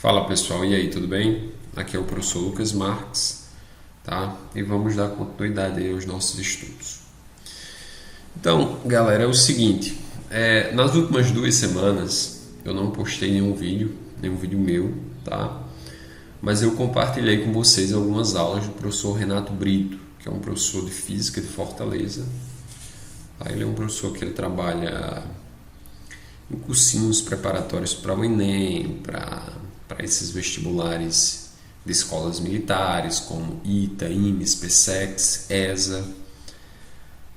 Fala pessoal, e aí, tudo bem? Aqui é o professor Lucas Marques, tá? E vamos dar continuidade aí aos nossos estudos. Então, galera, é o seguinte, nas últimas 2 semanas eu não postei nenhum vídeo meu, tá? Mas eu compartilhei com vocês algumas aulas do professor Renato Brito, que é um professor de física de Fortaleza. Ele é um professor que ele trabalha em cursinhos preparatórios para o Enem, para esses vestibulares de escolas militares, como ITA, IMES, PSEX, ESA,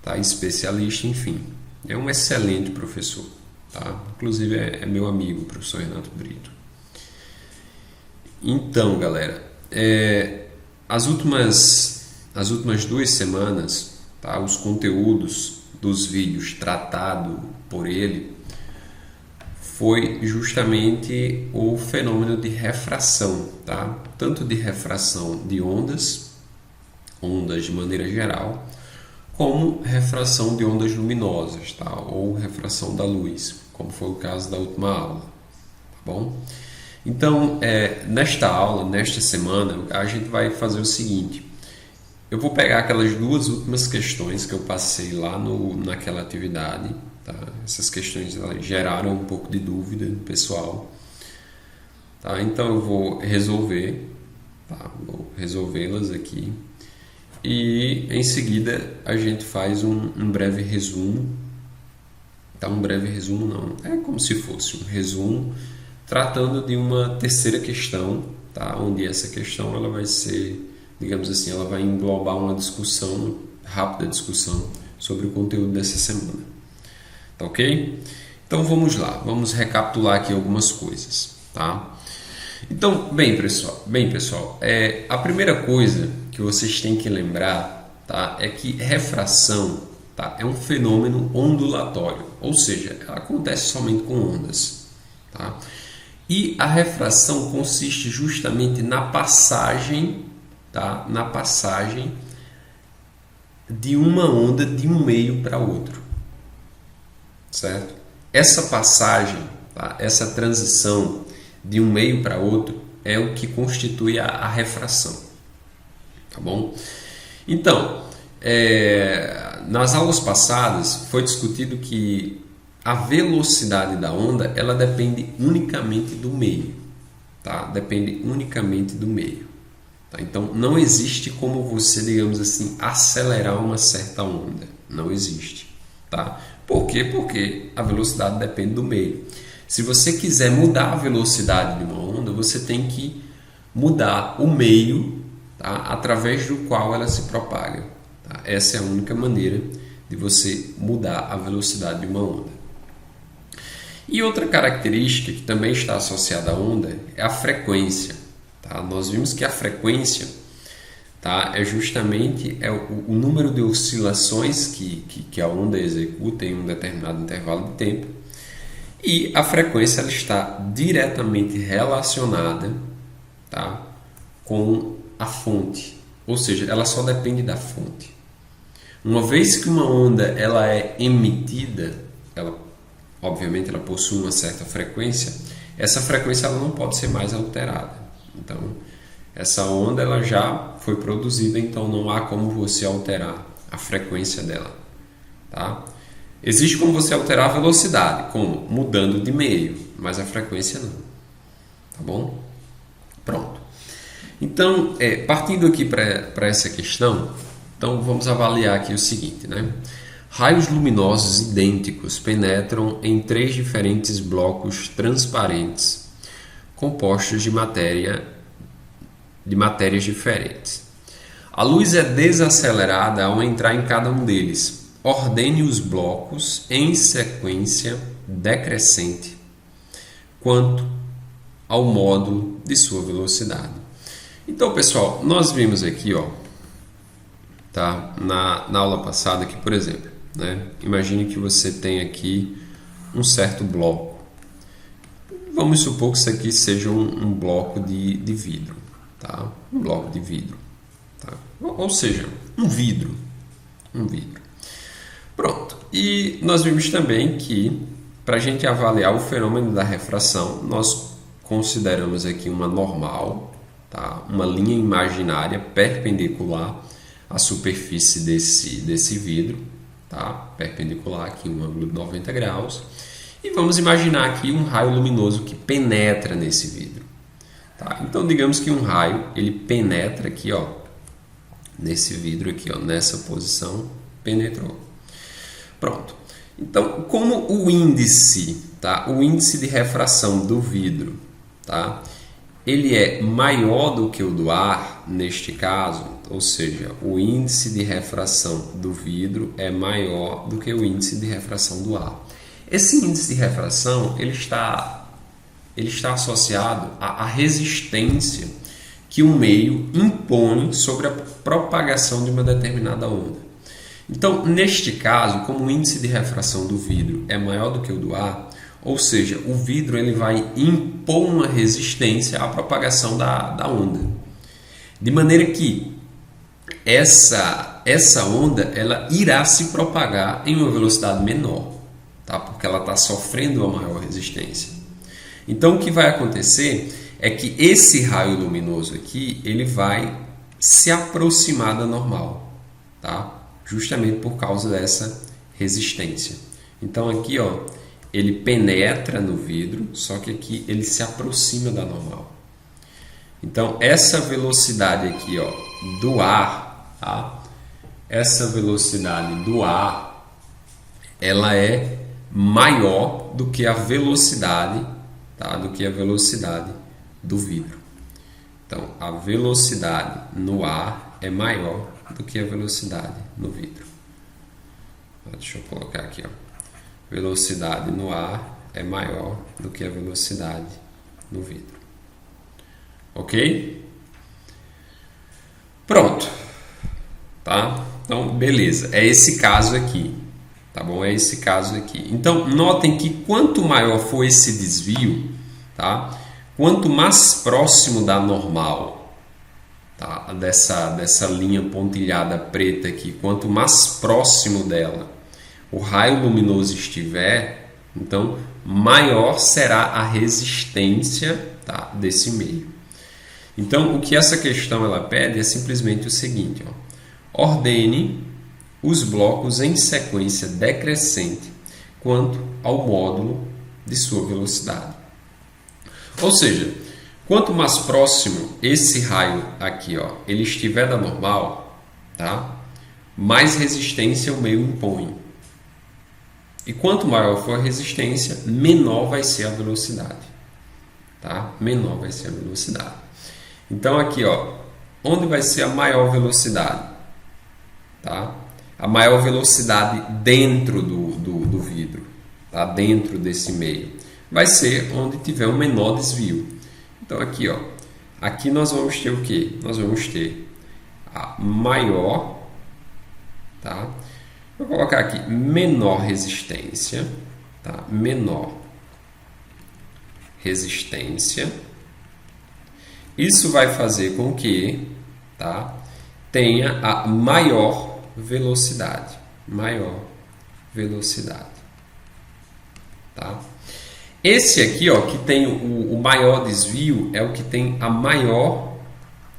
tá? Especialista, enfim. É um excelente professor, tá? Inclusive é meu amigo, o professor Renato Brito. Então, galera, as últimas 2 semanas, tá? Os conteúdos dos vídeos tratados por ele foi justamente o fenômeno de refração, tá? Tanto de refração de ondas de maneira geral, como refração de ondas luminosas, tá? Ou refração da luz, como foi o caso da última aula, tá bom? Então, nesta semana, a gente vai fazer o seguinte: eu vou pegar aquelas 2 últimas questões que eu passei lá naquela atividade. Tá? Essas questões geraram um pouco de dúvida no pessoal. Tá? Então eu vou resolver, tá? Vou resolvê-las aqui. E em seguida a gente faz um breve resumo. Tá? Um breve resumo não, é como se fosse um resumo tratando de uma terceira questão, tá? Onde essa questão ela vai ser, digamos assim, ela vai englobar uma rápida discussão sobre o conteúdo dessa semana. Tá ok? Então vamos lá, vamos recapitular aqui algumas coisas, tá? Então, bem pessoal, a primeira coisa que vocês têm que lembrar, tá, é que refração, tá, é um fenômeno ondulatório, ou seja, ela acontece somente com ondas, tá? E a refração consiste justamente na passagem, tá, de uma onda de um meio para outro. Certo? Essa passagem, tá? Essa transição de um meio para outro é o que constitui a refração, tá bom? Então, nas aulas passadas foi discutido que a velocidade da onda ela depende unicamente do meio, tá? Depende unicamente do meio, tá? Então não existe como você, digamos assim, acelerar uma certa onda, não existe, tá? Por quê? Porque a velocidade depende do meio. Se você quiser mudar a velocidade de uma onda, você tem que mudar o meio, tá? Através do qual ela se propaga. Tá? Essa é a única maneira de você mudar a velocidade de uma onda. E outra característica que também está associada à onda é a frequência. Tá? Nós vimos que a frequência, tá, é justamente o número de oscilações que a onda executa em um determinado intervalo de tempo, e a frequência ela está diretamente relacionada, tá, com a fonte, ou seja, ela só depende da fonte. Uma vez que uma onda ela é emitida, obviamente ela possui uma certa frequência, essa frequência ela não pode ser mais alterada. Então, essa onda ela já foi produzida, então não há como você alterar a frequência dela, tá? Existe como você alterar a velocidade, como mudando de meio, mas a frequência não, tá bom? Pronto. Então, partindo aqui para essa questão, então vamos avaliar aqui o seguinte, né? Raios luminosos idênticos penetram em 3 diferentes blocos transparentes, compostos de matérias diferentes. A luz é desacelerada ao entrar em cada um deles. Ordene os blocos em sequência decrescente quanto ao módulo de sua velocidade. Então, pessoal, nós vimos aqui, tá, na aula passada que, por exemplo, né, imagine que você tem aqui um certo bloco. Vamos supor que isso aqui seja um bloco de vidro. Tá? Um bloco de vidro, tá? Ou seja, um vidro. Pronto. E nós vimos também que para a gente avaliar o fenômeno da refração, nós consideramos aqui uma normal, tá? Uma linha imaginária perpendicular à superfície desse vidro, tá? Perpendicular aqui um ângulo de 90 graus. E vamos imaginar aqui um raio luminoso que penetra nesse vidro. Tá? Então, digamos que um raio ele penetra aqui, ó, nesse vidro aqui, ó, nessa posição, penetrou. Pronto. Então, como o índice, tá? O índice de refração do vidro, tá? Ele é maior do que o do ar, neste caso, ou seja, o índice de refração do vidro é maior do que o índice de refração do ar. Esse índice de refração ele está associado à resistência que o meio impõe sobre a propagação de uma determinada onda. Então, neste caso, como o índice de refração do vidro é maior do que o do ar, ou seja, o vidro ele vai impor uma resistência à propagação da onda. De maneira que essa onda ela irá se propagar em uma velocidade menor. Tá? Porque ela está sofrendo uma maior resistência. Então, o que vai acontecer é que esse raio luminoso aqui, ele vai se aproximar da normal, tá? Justamente por causa dessa resistência. Então, aqui, ó, ele penetra no vidro, só que aqui ele se aproxima da normal. Então, essa velocidade aqui, ó, do ar, tá? Essa velocidade do ar, ela é maior do que a velocidade, tá? Do que a velocidade do vidro. Então, a velocidade no ar é maior do que a velocidade no vidro. Deixa eu colocar aqui, ó. Velocidade no ar é maior do que a velocidade no vidro. Ok? Pronto. Tá? Então, beleza. É esse caso aqui. Tá bom? É esse caso aqui. Então, notem que quanto maior for esse desvio, tá? Quanto mais próximo da normal, tá? Dessa linha pontilhada preta aqui, quanto mais próximo dela o raio luminoso estiver, então maior será a resistência, tá? Desse meio. Então, o que essa questão ela pede é simplesmente o seguinte, ó. Ordene os blocos em sequência decrescente quanto ao módulo de sua velocidade. Ou seja, quanto mais próximo esse raio aqui, ó, ele estiver da normal, tá? Mais resistência o meio impõe. E quanto maior for a resistência, menor vai ser a velocidade. Tá? Menor vai ser a velocidade. Então aqui, ó, onde vai ser a maior velocidade? Tá? A maior velocidade dentro do vidro, tá? Dentro desse meio, vai ser onde tiver um menor desvio. Então aqui, ó, aqui nós vamos ter o quê? Nós vamos ter a maior, tá? Vou colocar aqui menor resistência, tá? Menor resistência. Isso vai fazer com que, tá? Tenha a maior velocidade, tá? Esse aqui, ó, que tem o maior desvio é o que tem a maior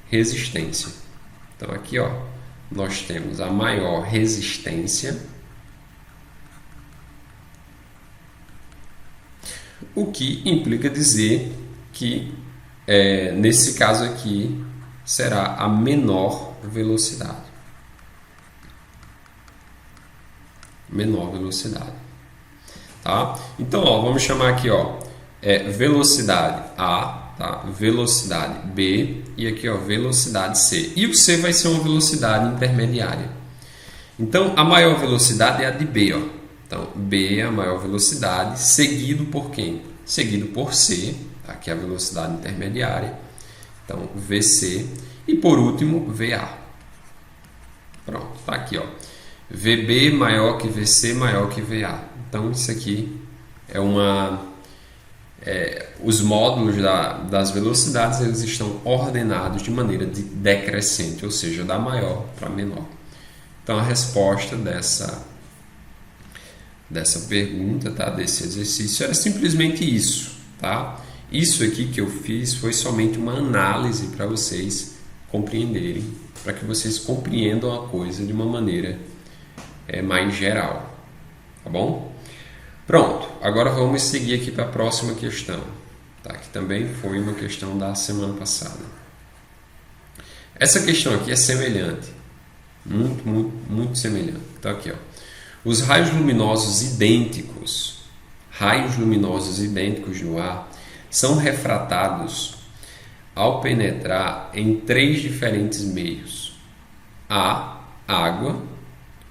resistência. Então aqui, ó, nós temos a maior resistência, o que implica dizer que nesse caso aqui será a menor velocidade. Tá? Então, ó, vamos chamar aqui, ó, velocidade A, tá? Velocidade B e aqui, ó, velocidade C. E o C vai ser uma velocidade intermediária. Então, a maior velocidade é a de B, ó. Então, B é a maior velocidade, seguido por quem? Seguido por C, tá? Que é a velocidade intermediária. Então, VC e por último, VA. Pronto, tá aqui, ó. VB maior que VC maior que VA. Então, isso aqui é os módulos das velocidades eles estão ordenados de maneira decrescente, ou seja, da maior para menor. Então, a resposta dessa pergunta, tá? Desse exercício era simplesmente isso, tá? Isso aqui que eu fiz foi somente uma análise para vocês compreenderem, para que vocês compreendam a coisa de uma maneira mais geral, tá bom? Pronto, agora vamos seguir aqui para a próxima questão, tá? Que também foi uma questão da semana passada. Essa questão aqui é semelhante, muito semelhante. Então aqui, ó, os raios luminosos idênticos no ar são refratados ao penetrar em 3 diferentes meios. A, água,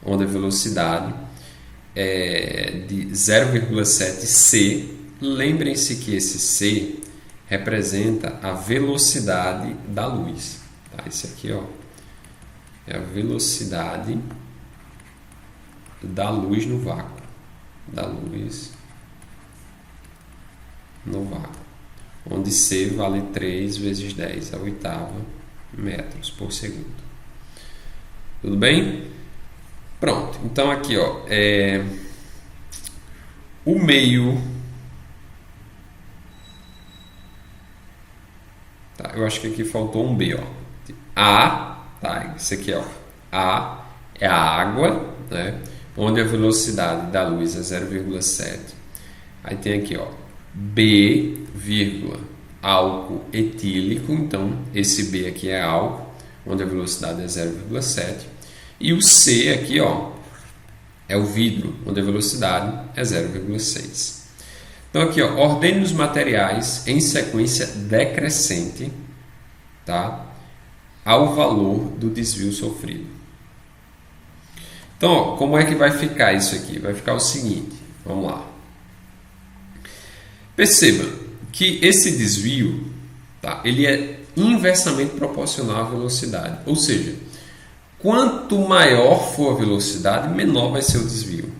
onde a velocidade é de 0,7 c. Lembrem-se que esse c representa a velocidade da luz. Tá? Esse aqui, ó, é a velocidade da luz no vácuo. Da luz no vácuo. Onde c vale 3 vezes 10 a oitava metros por segundo. Tudo bem? Pronto. Então aqui, ó, o meio. Tá, eu acho que aqui faltou um B, ó. A, tá, isso aqui, ó. A é a água, né? Onde a velocidade da luz é 0,7. Aí tem aqui, ó, B, vírgula, álcool etílico. Então, esse B aqui é álcool, onde a velocidade é 0,7. E o C aqui, ó, é o vidro, onde a velocidade é 0,6. Então, aqui, ó, ordene os materiais em sequência decrescente, tá? Ao valor do desvio sofrido. Então, ó, como é que vai ficar isso aqui? Vai ficar o seguinte, vamos lá. Perceba que esse desvio, tá, ele é inversamente proporcional à velocidade. Ou seja, quanto maior for a velocidade, menor vai ser o desvio.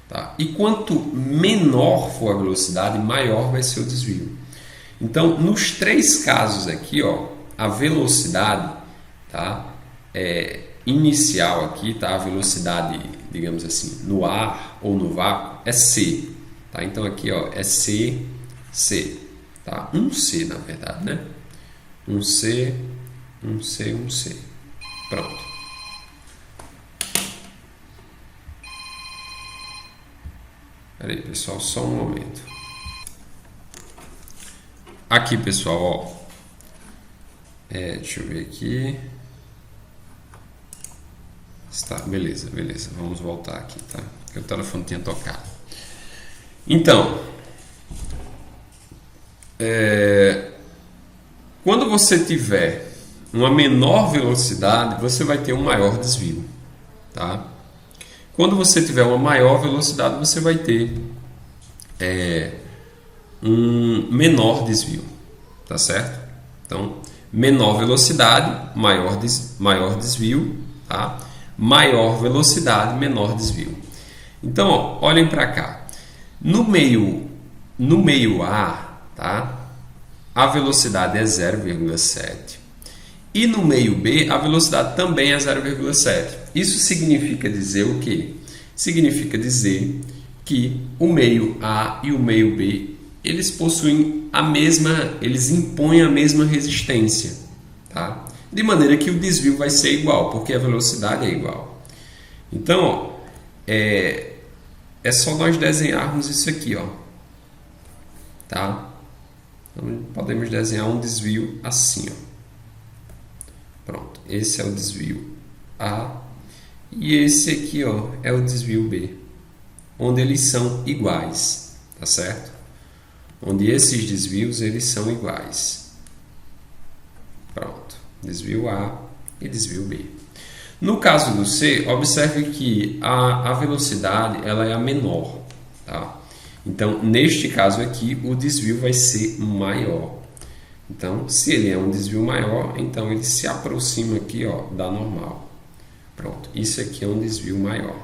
Tá? E quanto menor for a velocidade, maior vai ser o desvio. Então, nos 3 casos aqui, ó, a velocidade, tá, inicial aqui, tá, a velocidade, digamos assim, no ar ou no vácuo é c. Tá? Então, aqui, ó, é c, c. Tá? Um c, na verdade, né? Um c, um c, um c. Pronto. Espera aí, pessoal, só um momento. Aqui, pessoal, ó. Deixa eu ver aqui. Está, beleza. Vamos voltar aqui, tá? Porque o telefone tinha tocado. Então, quando você tiver uma menor velocidade, você vai ter um maior desvio, tá? Quando você tiver uma maior velocidade, você vai ter um menor desvio, tá certo? Então, menor velocidade, maior desvio, tá? Maior velocidade, menor desvio. Então, ó, olhem para cá. No meio A, tá? A velocidade é 0,7. E no meio B, a velocidade também é 0,7. Isso significa dizer o quê? Significa dizer que o meio A e o meio B, eles possuem eles impõem a mesma resistência, tá? De maneira que o desvio vai ser igual, porque a velocidade é igual. Então, ó, é só nós desenharmos isso aqui, ó, tá? Então, podemos desenhar um desvio assim, ó. Pronto, esse é o desvio A e esse aqui, ó, é o desvio B, onde eles são iguais, tá certo? Onde esses desvios eles são iguais. Pronto, desvio A e desvio B. No caso do C, observe que a velocidade ela é a menor, tá? Então, neste caso aqui, o desvio vai ser maior. Então, se ele é um desvio maior, então ele se aproxima aqui, ó, da normal. Pronto, isso aqui é um desvio maior.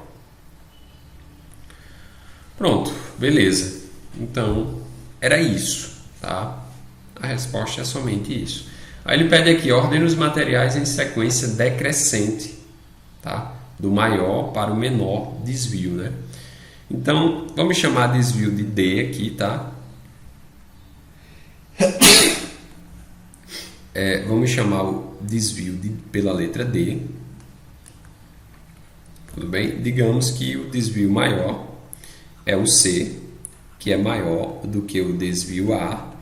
Pronto, beleza. Então, era isso, tá? A resposta é somente isso. Aí ele pede aqui, ordene os materiais em sequência decrescente, tá? Do maior para o menor desvio, né? Então, vamos chamar desvio de D aqui, tá? Vamos chamar o desvio pela letra D. Tudo bem? Digamos que o desvio maior é o C, que é maior do que o desvio A,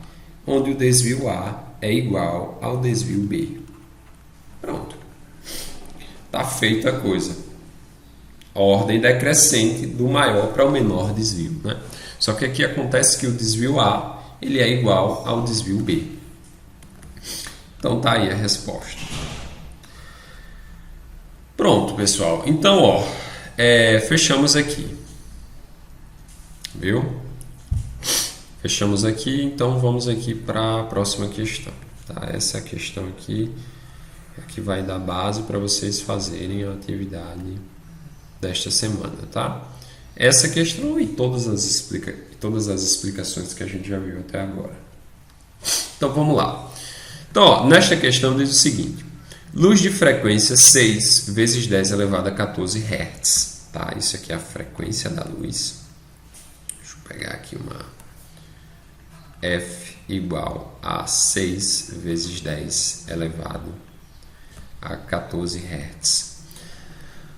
onde o desvio A é igual ao desvio B. Pronto. Está feita a coisa. Ordem decrescente do maior para o menor desvio, né? Só que aqui acontece que o desvio A ele é igual ao desvio B. Então tá aí a resposta. Pronto, pessoal. Então, fechamos aqui. Viu? Fechamos aqui, então vamos aqui para a próxima questão. Tá? Essa é a questão aqui que vai dar base para vocês fazerem a atividade desta semana, tá? Essa questão e todas as explicações que a gente já viu até agora. Então vamos lá. Então, nesta questão diz o seguinte: luz de frequência 6 vezes 10 elevado a 14 Hz. Tá? Isso aqui é a frequência da luz. Deixa eu pegar aqui uma F igual a 6 vezes 10 elevado a 14 Hz.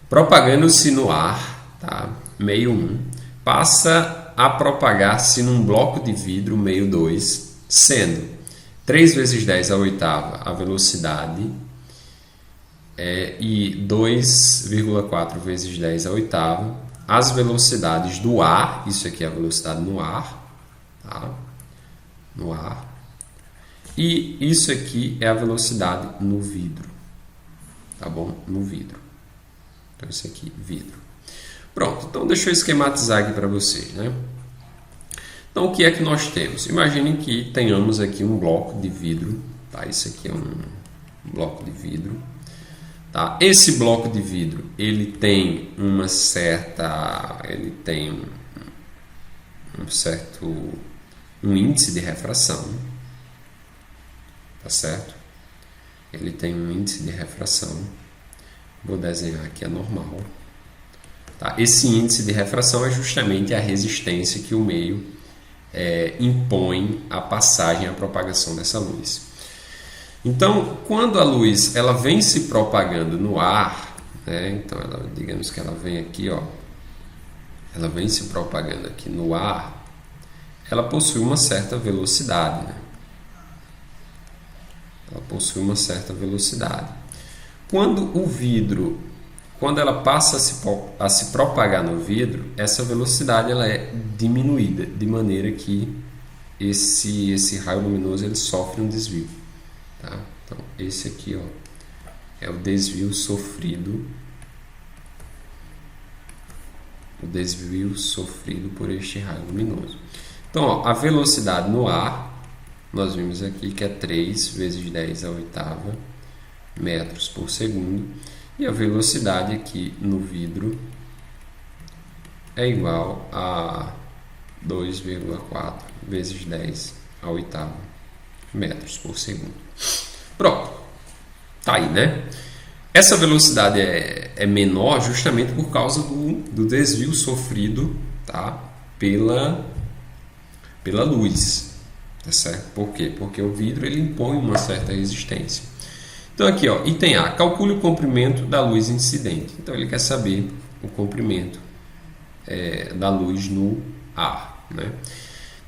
Propagando-se no ar, tá? Meio 1, passa a propagar-se num bloco de vidro meio 2, sendo 3 vezes 10 a oitava a velocidade e 2,4 vezes 10 a oitava as velocidades do ar. Isso aqui é a velocidade no ar, tá? No ar. E isso aqui é a velocidade no vidro, tá bom? No vidro. Então isso aqui, vidro. Pronto, então deixa eu esquematizar aqui para vocês, né? Então o que é que nós temos? Imaginem que tenhamos aqui um bloco de vidro, tá? Isso aqui é um bloco de vidro, tá? Esse bloco de vidro, ele tem um índice de refração, tá certo? Ele tem um índice de refração. Vou desenhar aqui a normal. Tá? Esse índice de refração é justamente a resistência que o meio impõe à passagem, à propagação dessa luz. Então, quando a luz ela vem se propagando no ar, né? Então digamos que ela vem aqui, ó, ela vem se propagando aqui no ar, ela possui uma certa velocidade, né? Ela possui uma certa velocidade. Quando ela passa a se propagar no vidro, essa velocidade ela é diminuída, de maneira que esse raio luminoso ele sofre um desvio. Tá? Então, esse aqui, ó, é o desvio sofrido. O desvio sofrido por este raio luminoso. Então, ó, a velocidade no ar, nós vimos aqui que é 3 vezes 10 a oitava metros por segundo. E a velocidade aqui no vidro é igual a 2,4 vezes 10 a oitava metros por segundo. Pronto. Tá aí, né? Essa velocidade é menor justamente por causa do desvio sofrido, tá? pela luz. Tá certo? Por quê? Porque o vidro ele impõe uma certa resistência. Então aqui, ó, item A, calcule o comprimento da luz incidente. Então ele quer saber o comprimento da luz no ar, né?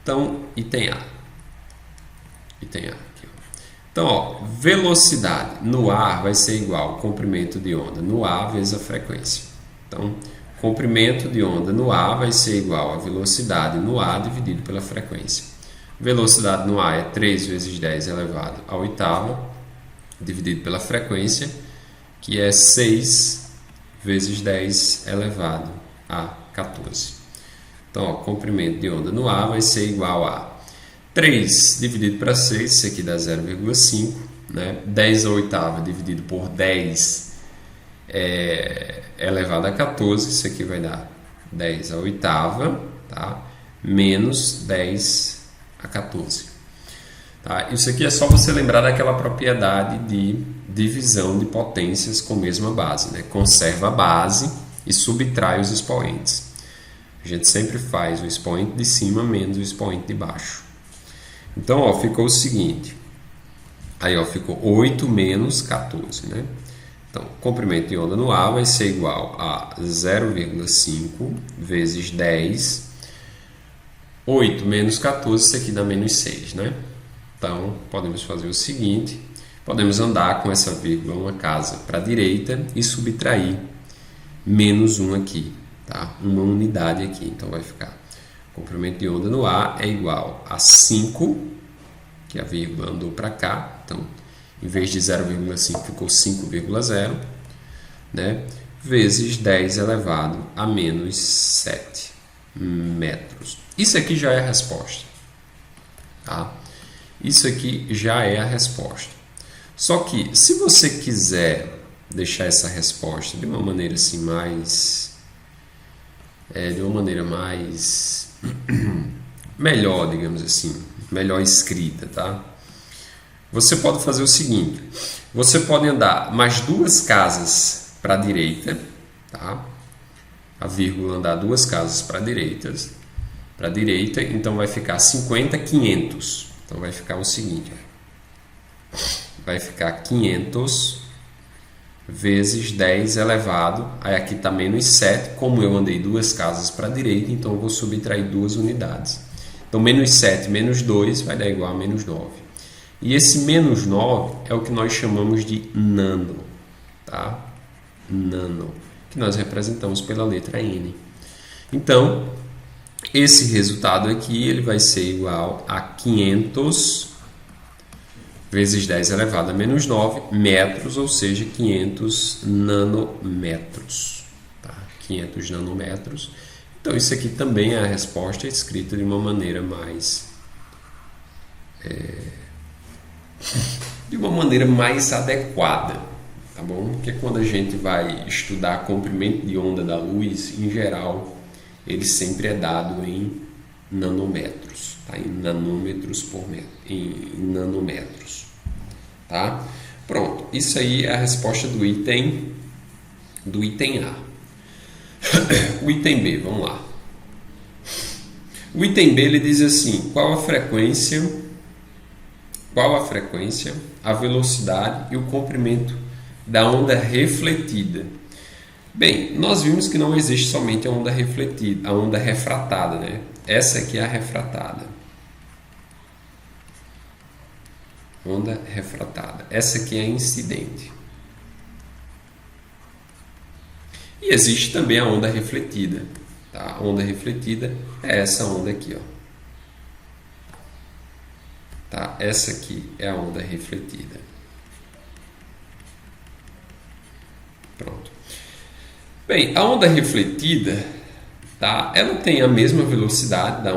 Então, item A. Item A aqui, ó. Então, ó, velocidade no ar vai ser igual ao comprimento de onda no ar vezes a frequência. Então, comprimento de onda no ar vai ser igual a velocidade no ar dividido pela frequência. Velocidade no ar é 3 vezes 10 elevado a oitava, dividido pela frequência, que é 6 vezes 10 elevado a 14. Então, ó, comprimento de onda no ar vai ser igual a 3 dividido para 6, isso aqui dá 0,5, né? 10 a oitava dividido por 10 elevado a 14, isso aqui vai dar 10 a oitava, tá? Menos 10 a 14. Tá? Isso aqui é só você lembrar daquela propriedade de divisão de potências com a mesma base, né? Conserva a base e subtrai os expoentes. A gente sempre faz o expoente de cima menos o expoente de baixo. Então, ó, ficou o seguinte. Aí, ó, ficou 8 menos 14, né? Então, o comprimento de onda no ar vai ser igual a 0,5 vezes 10. 8 menos 14, isso aqui dá menos 6, né? Então, podemos fazer o seguinte. Podemos andar com essa vírgula uma casa para a direita e subtrair menos 1 aqui, tá? Uma unidade aqui. Então, vai ficar comprimento de onda no ar é igual a 5, que a vírgula andou para cá. Então, em vez de 0,5 ficou 5,0, né? Vezes 10 elevado a menos 7 metros. Isso aqui já é a resposta, tá? Isso aqui já é a resposta. Só que, se você quiser deixar essa resposta de uma maneira assim mais... de uma maneira mais... melhor, digamos assim, melhor escrita, tá? Você pode fazer o seguinte, você pode andar mais 2 casas para a direita, tá? A vírgula andar 2 casas para a direita, então vai ficar 50, 500. Então vai ficar o seguinte, vai ficar 500 vezes 10 elevado, aí aqui está menos 7, como eu andei 2 casas para a direita, então eu vou subtrair 2 unidades. Então, menos 7 menos 2 vai dar igual a menos 9. E esse menos 9 é o que nós chamamos de nano, tá? Nano, que nós representamos pela letra N. Então, esse resultado aqui ele vai ser igual a 500 vezes 10 elevado a menos 9 metros, ou seja, 500 nanômetros. Tá? 500 nanômetros. Então, isso aqui também é a resposta escrita de uma maneira mais... de uma maneira mais adequada, tá bom? Porque quando a gente vai estudar comprimento de onda da luz, em geral, ele sempre é dado em nanômetros, tá? Em nanômetros por metro, em nanômetros, tá? Pronto, isso aí é a resposta do item A. O item B, vamos lá. O item B ele diz assim: qual a frequência, a velocidade e o comprimento da onda refletida? Bem, nós vimos que não existe somente a onda refletida, a onda refratada, né? Essa aqui é a refratada. Onda refratada. Essa aqui é a incidente. E existe também a onda refletida. Tá? A onda refletida é essa onda aqui, ó. Tá? Essa aqui é a onda refletida. Pronto. Bem, a onda refletida, tá? Ela tem a mesma velocidade da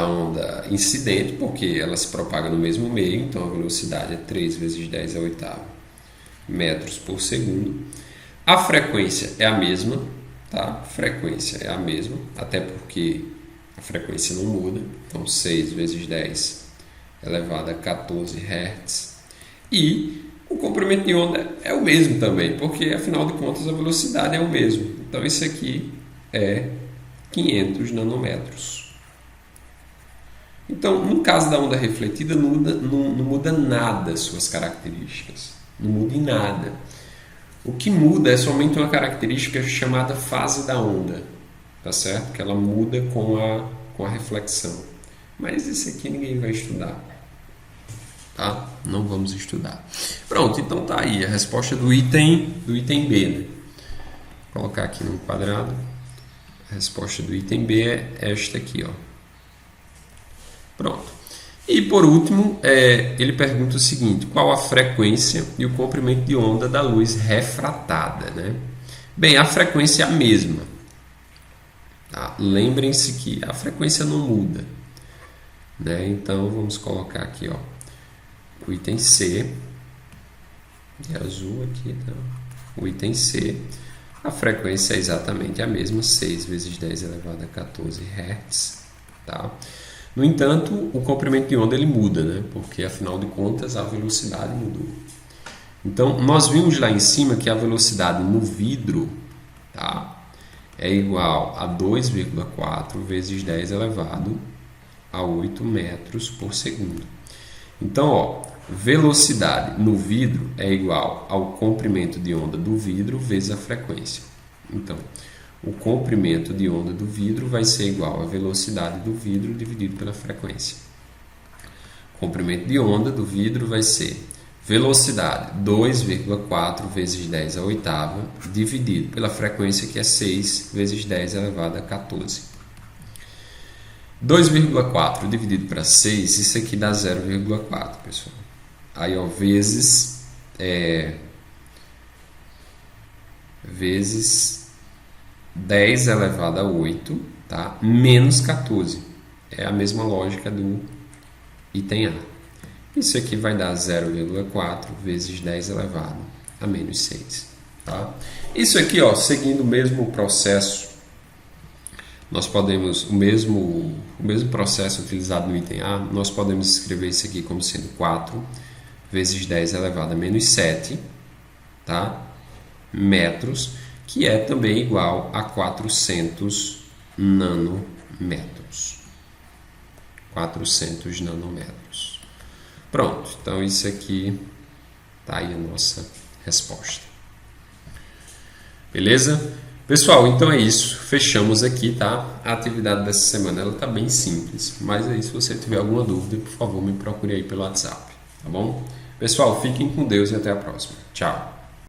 onda incidente, porque ela se propaga no mesmo meio, então a velocidade é 3 vezes 10 a oitava metros por segundo. A frequência é a mesma, tá? A frequência é a mesma, até porque a frequência não muda, então 6 vezes 10 elevado a 14 Hz. E o comprimento de onda é o mesmo também, porque afinal de contas a velocidade é o mesmo. Então isso aqui é 500 nanômetros. Então, no caso da onda refletida, não muda nada as suas características. Não muda em nada. O que muda é somente uma característica chamada fase da onda. Tá certo? Que ela muda com a reflexão. Mas isso aqui ninguém vai estudar. Tá? Não vamos estudar. Pronto, então tá aí a resposta do item B. Né? Vou colocar aqui no quadrado. A resposta do item B é esta aqui, ó. Pronto. E por último, ele pergunta o seguinte: qual a frequência e o comprimento de onda da luz refratada? Né? Bem, a frequência é a mesma. Tá? Lembrem-se que a frequência não muda. Né? Então vamos colocar aqui, ó, o item C, de azul aqui, tá? O item C, a frequência é exatamente a mesma, 6 vezes 10 elevado a 14 Hz, tá? No entanto, o comprimento de onda ele muda, né? Porque afinal de contas a velocidade mudou. Então, nós vimos lá em cima que a velocidade no vidro, tá, é igual a 2,4 vezes 10 elevado a 8 metros por segundo. Então, ó, velocidade no vidro é igual ao comprimento de onda do vidro vezes a frequência. Então, o comprimento de onda do vidro vai ser igual à velocidade do vidro dividido pela frequência. O comprimento de onda do vidro vai ser velocidade 2,4 vezes 10 à oitava dividido pela frequência, que é 6 vezes 10 elevado a 14. 2,4 dividido para 6, isso aqui dá 0,4, pessoal. Aí, ó, vezes 10 elevado a 8, tá? Menos 14. É a mesma lógica do item A. Isso aqui vai dar 0,4 vezes 10 elevado a menos 6. Tá? Isso aqui, ó, seguindo o mesmo processo, nós podemos, o mesmo processo utilizado no item A, nós podemos escrever isso aqui como sendo 4 vezes 10 elevado a menos 7, tá? Metros, que é também igual a 400 nanômetros. 400 nanômetros. Pronto, então isso aqui tá aí a nossa resposta. Beleza? Pessoal, então é isso. Fechamos aqui, tá? A atividade dessa semana ela tá bem simples, mas aí se você tiver alguma dúvida, por favor, me procure aí pelo WhatsApp, tá bom? Pessoal, fiquem com Deus e até a próxima. Tchau.